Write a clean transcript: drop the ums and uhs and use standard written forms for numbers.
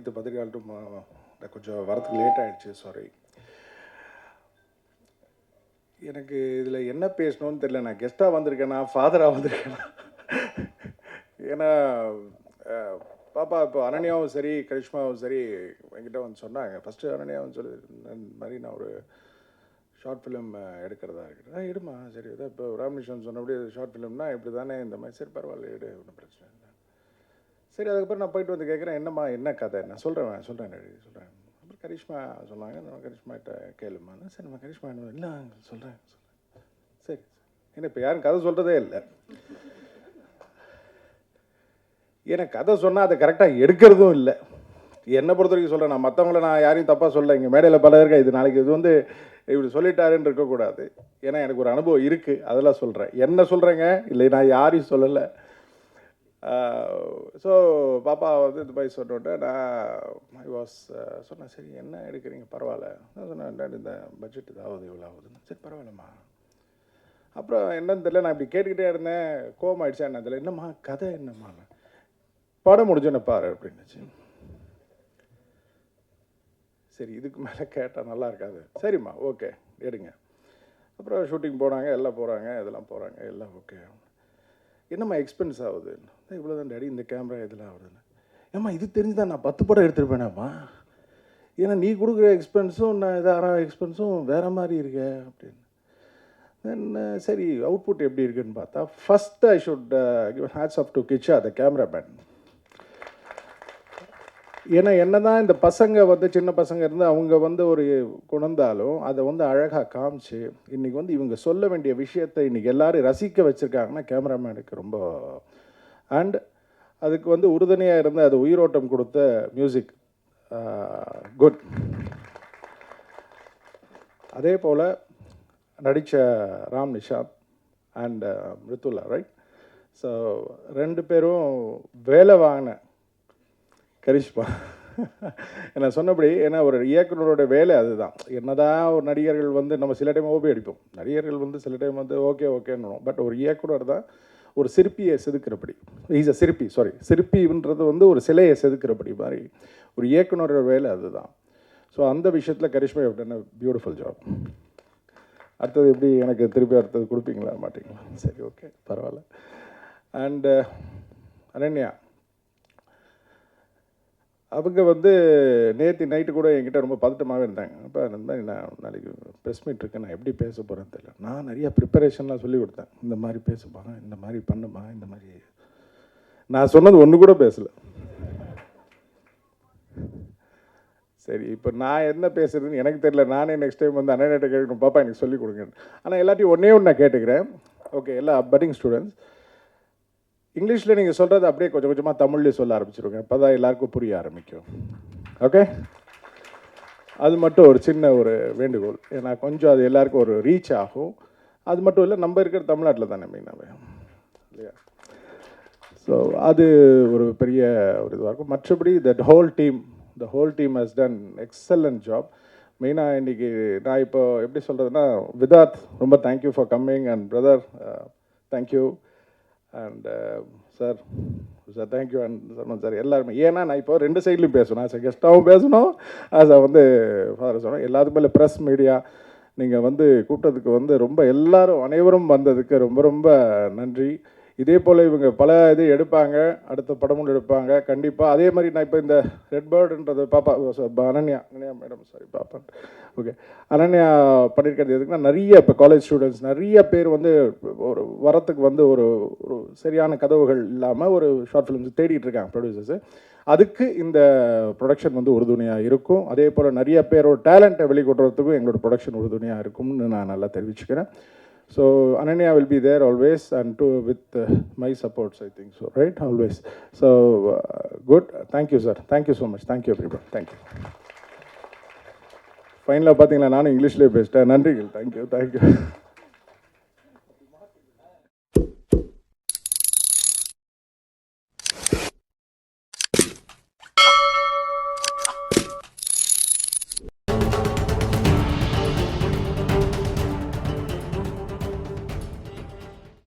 அனைத்து பத்திரிகையாளரும் கொஞ்சம் வரத்துக்கு லேட் ஆகிடுச்சு, சாரி. எனக்கு இதில் என்ன பேசணும்னு தெரியல. நான் கெஸ்ட்டாக வந்திருக்கேனா ஃபாதராக வந்திருக்கேனா? ஏன்னா பாப்பா இப்போ அனன்யாவும் சரி கரிஷ்மாவும் சரி என்கிட்ட வந்து சொன்னாங்க. ஃபஸ்ட்டு அனன்யாவும் சொல்லி இந்த மாதிரி நான் ஒரு ஷார்ட் ஃபிலிம் எடுக்கிறதா இருக்கிறேன். எடுமா, சரி இதான் இப்போ ராமகிருஷ்ணன் சொன்னபடி ஷார்ட் ஃபிலிம்னா இப்படி தானே இந்த மாதிரி. சரி பரவாயில்ல, எடு, ஒன்றும் பிரச்சனை இல்லை. சரி அதுக்கப்புறம் நான் போயிட்டு வந்து கேட்குறேன், என்னம்மா என்ன கதை, என்ன சொல்கிறேன் சொல்கிறேன். அப்புறம் கரிஷ்மா சொன்னாங்க, நம்ம கரிஷ்மாகிட்ட கேளுமான்னு. சரி நம்ம கரிஷ்மா என்ன இல்லை சொல்கிறேன். சரி ஏன்னா இப்போ யாரும் கதை சொல்கிறதே இல்லை. எனக்கு கதை சொன்னால் அதை கரெக்டாக எடுக்கிறதும் இல்லை. என்னை பொறுத்த வரைக்கும் சொல்கிறேன், நான் மற்றவங்கள நான் யாரையும் தப்பாக சொல்ல. இங்கே மேடையில் பல இருக்கா, இது நாளைக்கு இது வந்து இப்படி சொல்லிட்டாருன்னு இருக்கக்கூடாது. ஏன்னா எனக்கு ஒரு அனுபவம் இருக்குது, அதெல்லாம் சொல்கிறேன். என்ன சொல்கிறேங்க, இல்லை நான் யாரையும் சொல்லலை. ஸோ பாப்பா வந்து இந்த மாதிரி சொன்னோன்னே நான் சொன்னேன், சரி என்ன எடுக்கிறீங்க, பரவாயில்ல. நான் சொன்னேன், இந்த பட்ஜெட் இதாவது இவ்வளோ ஆகுதுன்னு. சரி பரவாயில்லம்மா. அப்புறம் என்னன்னு தெரியல, நான் இப்படி கேட்டுக்கிட்டே இருந்தேன். கோவம் ஆயிடுச்சா என்ன தெரியல. என்னம்மா கதை, என்னம்மா படம் முடிஞ்சோன்னு பாரு அப்படின்னுச்சு. சரி இதுக்கு மேலே கேட்டால் நல்லா இருக்காது. சரிம்மா ஓகே எடுங்க. அப்புறம் ஷூட்டிங் போனாங்க, எல்லாம் போகிறாங்க, இதெல்லாம் போகிறாங்க, எல்லாம் ஓகே. என்னம்மா எக்ஸ்பென்ஸ் ஆகுது, இவ்வளோ தான் டேடி, இந்த கேமரா இதெல்லாம் ஆகுதுன்னு. ஏம்மா இது தெரிஞ்சுதான் நான் 10 படம் எடுத்துருப்பேனாம்மா. ஏன்னா நீ கொடுக்குற எக்ஸ்பென்ஸும் நான் இதாக எக்ஸ்பென்ஸும் வேறு மாதிரி இருக்கே அப்படின்னு. தென் சரி அவுட்புட் எப்படி இருக்குன்னு பார்த்தா, first I should give hats off to Kichcha the cameraman. ஏன்னா என்ன தான் இந்த பசங்க வந்து சின்ன பசங்க இருந்து அவங்க வந்து ஒரு குணந்தாலும் அதை வந்து அழகாக காமிச்சு இன்றைக்கி வந்து இவங்க சொல்ல வேண்டிய விஷயத்தை இன்றைக்கி எல்லோரும் ரசிக்க வச்சுருக்காங்கன்னா கேமராமேனுக்கு ரொம்ப. அண்ட் அதுக்கு வந்து உறுதுணையாக இருந்து அது உயிரோட்டம் கொடுத்த மியூசிக் குட். அதே போல் நடித்த Ram Nishanth and Mrudula, right? So 2 பேரும் வேலை வாங்கின கரிஷ்மா என்ன சொன்னபடி. ஏன்னா ஒரு இயக்குனரோட வேலை அதுதான். என்னதான் ஒரு நடிகர்கள் வந்து நம்ம சில டைம் ஓபி அடிப்போம், நடிகர்கள் வந்து சில டைம் வந்து ஓகேன்னு. பட் ஒரு இயக்குனர் தான் ஒரு சிற்பியை செதுக்கிறபடி. இஸ் அ சிற்பி, சாரி, சிற்பின்றது வந்து ஒரு சிலையை செதுக்கிறபடி மாதிரி ஒரு இயக்குனரோட வேலை அதுதான். ஸோ அந்த விஷயத்தில் Karishma has done a beautiful job. அடுத்தது எப்படி எனக்கு திருப்பி அடுத்தது கொடுப்பீங்களா மாட்டிங்களா? சரி ஓகே பரவாயில்ல. அண்டு அனன்யா அவங்க வந்து நேற்று நைட்டு கூட என்கிட்ட ரொம்ப பதட்டமாகவே இருந்தாங்க. அப்போ அந்த மாதிரி நான் நாளைக்கு ப்ரெஸ் மீட் இருக்கேன், நான் எப்படி பேச போகிறேன்னு தெரியல. நான் நிறையா ப்ரிப்பரேஷன்லாம் சொல்லி கொடுத்தேன், இந்த மாதிரி பேசுமா, இந்த மாதிரி பண்ணுமா, இந்த மாதிரி. நான் சொன்னது ஒன்று கூட பேசலை. சரி இப்போ நான் என்ன பேசுறதுன்னு எனக்கு தெரியல. நானே நெக்ஸ்ட் டைம் வந்து அண்ணன்கிட்ட கேட்கணும், பாப்பா எனக்கு சொல்லிக் கொடுங்க. ஆனால் எல்லாத்தையும் ஒன்றே ஒன்று நான் கேட்டுக்கிறேன். ஓகே எல்லா பட்டிங் ஸ்டூடெண்ட்ஸ், இங்கிலீஷில் நீங்கள் சொல்கிறது அப்படியே கொஞ்சம் கொஞ்சமாக தமிழ்லேயே சொல்ல ஆரம்பிச்சிருங்க, அப்போ தான் எல்லாருக்கும் புரிய ஆரம்பிக்கும். ஓகே அது மட்டும் ஒரு சின்ன ஒரு வேண்டுகோள். ஏன்னா கொஞ்சம் அது எல்லாருக்கும் ஒரு ரீச் ஆகும். அது மட்டும் இல்லை, நம்ம இருக்கிற தமிழ்நாட்டில் தானே மெயினாகவே இல்லையா? ஸோ அது ஒரு பெரிய ஒரு இதுவாக இருக்கும். மற்றபடி the whole team has done excellent job. மெயினாக இன்றைக்கி நான் இப்போ எப்படி சொல்கிறதுனா, விதாத் ரொம்ப thank you for coming and brother thank you and sir thank you and சொன்னோம் சார் எல்லாருமே. ஏன்னா நான் இப்போ 2 சைட்லையும் பேசணும், ஆஸ் கெஸ்ட்டாகவும் பேசணும், ஆஸ் வந்து ஃபாதர் சொன்னோம். எல்லாத்துக்கும் மேலே ப்ரெஸ் மீடியா நீங்கள் வந்து கூட்டத்துக்கு வந்து ரொம்ப எல்லாரும் அனைவரும் வந்ததுக்கு ரொம்ப ரொம்ப நன்றி. இதே போல் இவங்க பல இது எடுப்பாங்க, அடுத்த படமும் எடுப்பாங்க கண்டிப்பாக. அதே மாதிரி நான் இப்போ இந்த ரெட் பேர்டுன்றது பாப்பா அனன்யா மேடம் சாரி பாப்பா ஓகே அனன்யா பண்ணியிருக்கிறது எதுக்குன்னா, நிறைய இப்போ காலேஜ் ஸ்டூடெண்ட்ஸ் நிறைய பேர் வந்து ஒரு வரத்துக்கு வந்து ஒரு ஒரு சரியான கதவுகள் இல்லாமல் ஒரு ஷார்ட் ஃபிலிம்ஸ் தேடிட்டு இருக்காங்க ப்ரொடியூசர்ஸு. அதுக்கு இந்த ப்ரொடக்ஷன் வந்து உறுதுணையாக இருக்கும். அதே போல் நிறைய பேரோட டேலண்ட்டை வெளிக்கொட்டுறதுக்கும் எங்களோட ப்ரொடக்ஷன் உறுதுணையாக இருக்கும்னு நான் நல்லா தெரிவிச்சுக்கிறேன். So Ananya will be there always and with my supports, I think so, right? Always. So good. Thank you, sir. Thank you so much. Thank you, everybody. Thank you. Finally, பார்த்தீங்களா நானும் இங்கிலீஷ்லேயே பேசிட்டேன். நன்றிகள். Thank you.